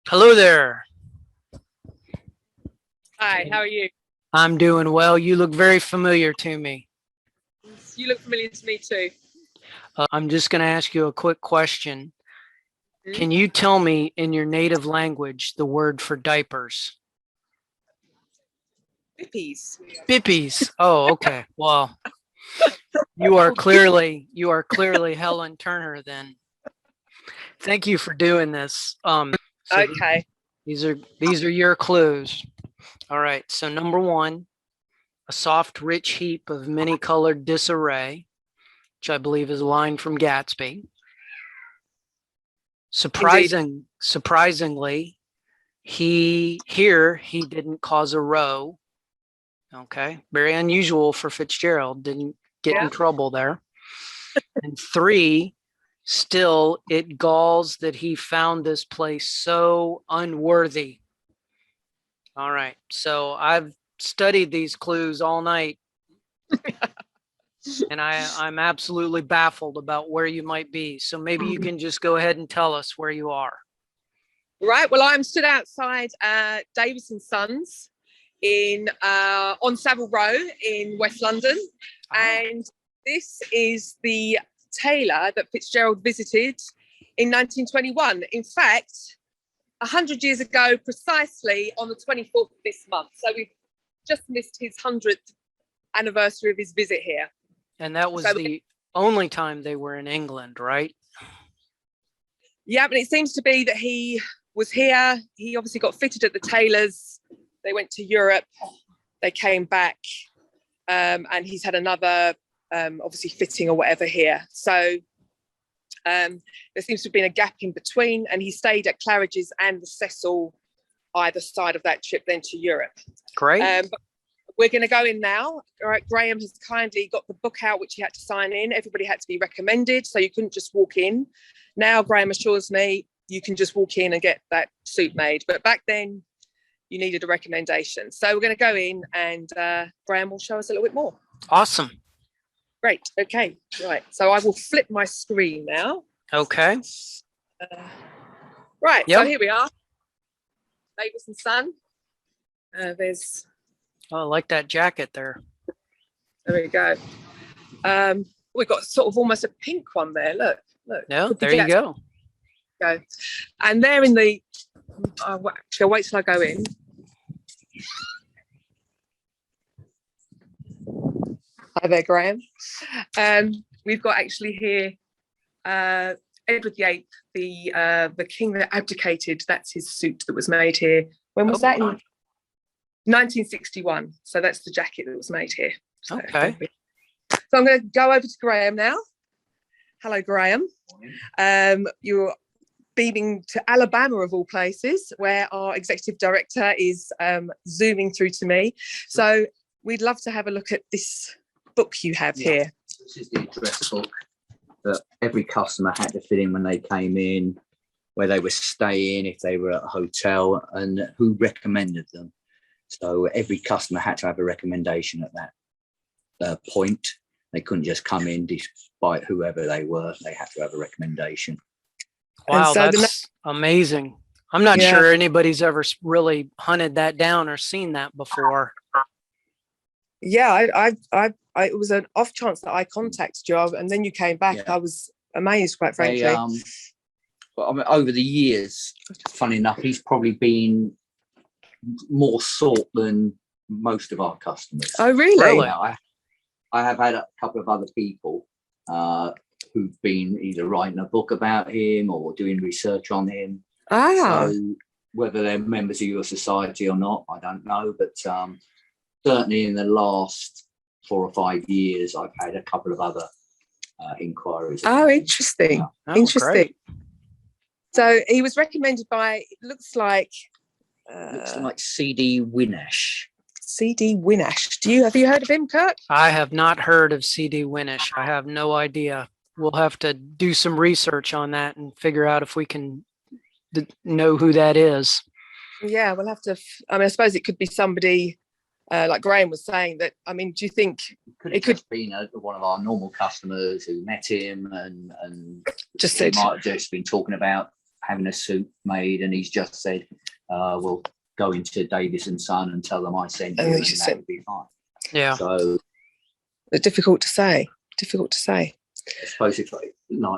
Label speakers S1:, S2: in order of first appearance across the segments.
S1: Hello there.
S2: Hi, how are you?
S1: I'm doing well. You look very familiar to me.
S2: You look familiar to me too.
S1: I'm just going to ask you a quick question.
S2: Hmm?
S1: Can you tell me in your native language the word for diapers?
S2: Bippies.
S1: Bippies. Oh, okay. Well, you are clearly Helen Turner then. Thank you for doing this. So
S2: Okay.
S1: these are your clues. All right. So number one, a soft, rich heap of many-colored disarray, which I believe is a line from Gatsby.
S2: Indeed.
S1: Surprisingly, he didn't cause a row. Okay, very unusual for Fitzgerald. Didn't get in
S2: Yeah.
S1: trouble there. And three, still it galls that he found this place so unworthy. All right, so I've studied these clues all night, and I'm absolutely baffled about where you might be. So maybe you can just go ahead and tell us where you are.
S2: Right. Well, I'm stood outside Davis and Sons in on Savile Row in West London, and this is the tailor that Fitzgerald visited in 1921. In fact, 100 years ago, precisely on the 24th of this month. So we've just missed his 100th anniversary of his visit here.
S1: And that was
S2: So
S1: the only time they were in England, right?
S2: yeah, but it seems to be that he was here. He obviously got fitted at the tailors. They went to Europe. They came back, and he's had another, obviously fitting or whatever here. So there seems to have been a gap in between, and he stayed at Claridge's and the Cecil either side of that trip, then to Europe.
S1: Great.
S2: But we're going to go in now. All right, Graham has kindly got the book out, which he had to sign in. Everybody had to be recommended, so you couldn't just walk in. Now Graham assures me you can just walk in and get that suit made. But back then, you needed a recommendation. So we're going to go in, and Graham will show us a little bit more.
S1: Awesome.
S2: Great. Okay. Right. So I will flip my screen now.
S1: Okay.
S2: Right.
S1: Yep.
S2: So here we are. Davis and Son. There's.
S1: Oh, I like that jacket there.
S2: There we go. We've got sort of almost a pink one there. Look.
S1: No, there you go.
S2: Go. And they're in the. Actually, I'll wait till I go in. Hi there, Graham. We've got actually here Edward VIII, the king that abdicated. That's his suit that was made here. When was that? In 1961. So that's the jacket that was made here. So,
S1: okay.
S2: So I'm going to go over to Graham now. Hello, Graham. You're beaming to Alabama, of all places, where our executive director is zooming through to me. So we'd love to have a look at this book you have here.
S3: This is the address book that every customer had to fill in when they came in, where they were staying, if they were at a hotel, and who recommended them. So every customer had to have a recommendation at that point. They couldn't just come in despite whoever they were. They had to have a recommendation.
S1: Wow, so that's amazing. I'm not sure anybody's ever really hunted that down or seen that before.
S2: Yeah, it was an off chance that I contacted you, and then you came back. Yeah. I was amazed, quite frankly.
S3: But I mean, over the years, funny enough, he's probably been more sought than most of our customers.
S2: Oh, really?
S3: I have had a couple of other people who've been either writing a book about him or doing research on him. So whether they're members of your society or not, I don't know. But certainly in the last 4 or 5 years, I've had a couple of other inquiries.
S2: Oh, interesting. Interesting.
S1: Great.
S2: So he was recommended by, it looks like
S3: C.D. Winash.
S2: C.D. Winash. Have you heard of him, Kirk?
S1: I have not heard of C.D. Winash. I have no idea. We'll have to do some research on that and figure out if we can know who that is.
S2: Yeah, we'll have to. I mean, I suppose it could be somebody like Graham was saying. That, I mean, do you think
S3: it could have been one of our normal customers who met him and
S2: just
S3: might have just been talking about having a suit made, and he's just said, "Well, go into Davis and Son and tell them I sent you, and that would be fine."
S1: Yeah.
S3: So
S2: difficult to say. Difficult to say.
S3: I suppose if I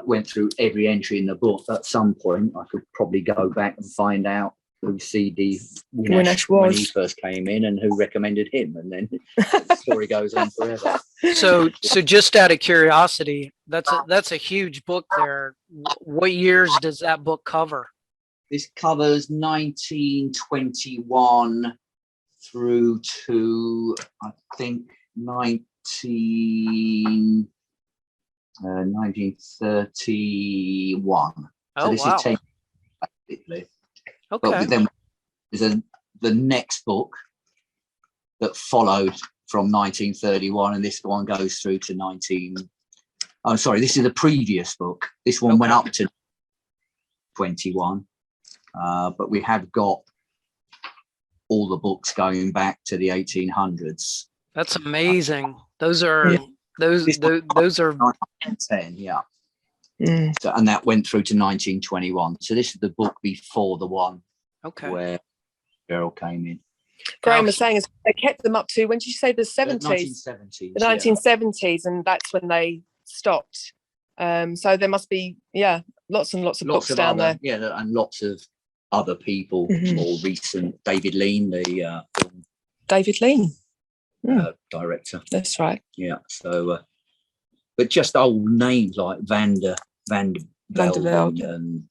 S3: went through every entry in the book, at some point I could probably go back and find out who CD Winesh was when he first came in and who recommended him, and then the story goes on forever.
S1: So just out of curiosity, that's a huge book there. What years does that book cover?
S3: This covers 1921 through to, I think, 1931.
S1: Oh,
S3: so this
S1: wow.
S3: is 10 basically.
S1: Okay.
S3: But then there's the next book that followed from 1931, and this one goes through to this is the previous book. This one went up to 21, but we have got all the books going back to the 1800s.
S1: That's amazing. Those are
S3: 10, yeah. So, and that went through to 1921. So this is the book before the one where Fitzgerald came in.
S2: Graham was saying they kept them up to, when did you say, the 70s?
S3: 1970s.
S2: The 1970s, and that's when they stopped. So there must be, lots and lots of books down there.
S3: Yeah, and lots of other people, more recent. David Lean, the
S2: David Lean,
S3: director.
S2: That's right.
S3: Yeah. So, but just old names like Vandervelde,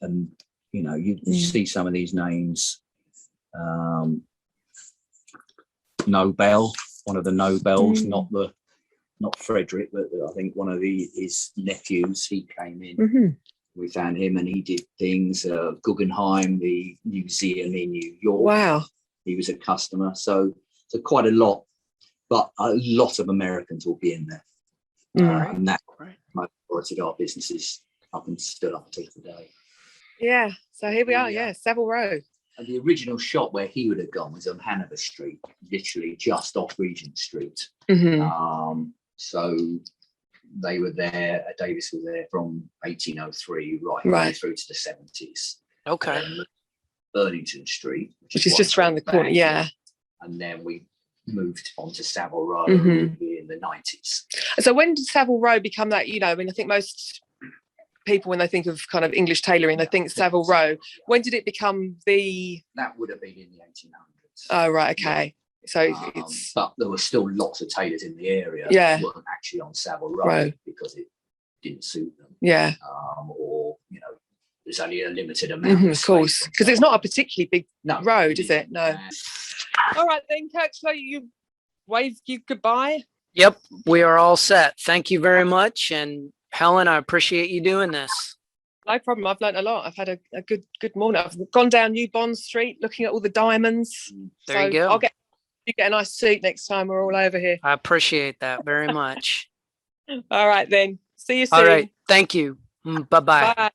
S3: and you see some of these names. Nobel, one of the Nobels, not Frederick, but I think one of his nephews. He came in. We found him, and he did things. Guggenheim, the museum in New York.
S2: Wow.
S3: He was a customer. So quite a lot, but a lot of Americans will be in there. And that majority of our businesses up until today.
S2: Yeah. So here we are. Yeah, Savile Row.
S3: And the original shop where he would have gone was on Hanover Street, literally just off Regent Street. So they were there. Davis was there from 1803 right through to the 70s.
S1: Okay.
S3: Burlington Street,
S2: which is just around the corner. Yeah.
S3: And then we moved on to Savile Row in the 90s.
S2: So when did Savile Row become that? I mean, I think most people, when they think of kind of English tailoring, they think Savile Row. When did it become the?
S3: That would have been in the 1800s.
S2: Oh, right. Okay. So
S3: but there were still lots of tailors in the area
S2: that
S3: weren't actually on Savile Row because it didn't suit them.
S2: Yeah.
S3: Or there's only a limited amount.
S2: Of course, because it's not a particularly big road, is it? No. All right then, Kirk. So you wave you goodbye.
S1: Yep, we are all set. Thank you very much, and Helen, I appreciate you doing this.
S2: No problem. I've learned a lot. I've had a good morning. I've gone down New Bond Street looking at all the diamonds.
S1: There you go.
S2: You get a nice suit next time we're all over here.
S1: I appreciate that very much.
S2: All right then. See you soon.
S1: All right. Thank you. Bye-bye.
S2: Bye.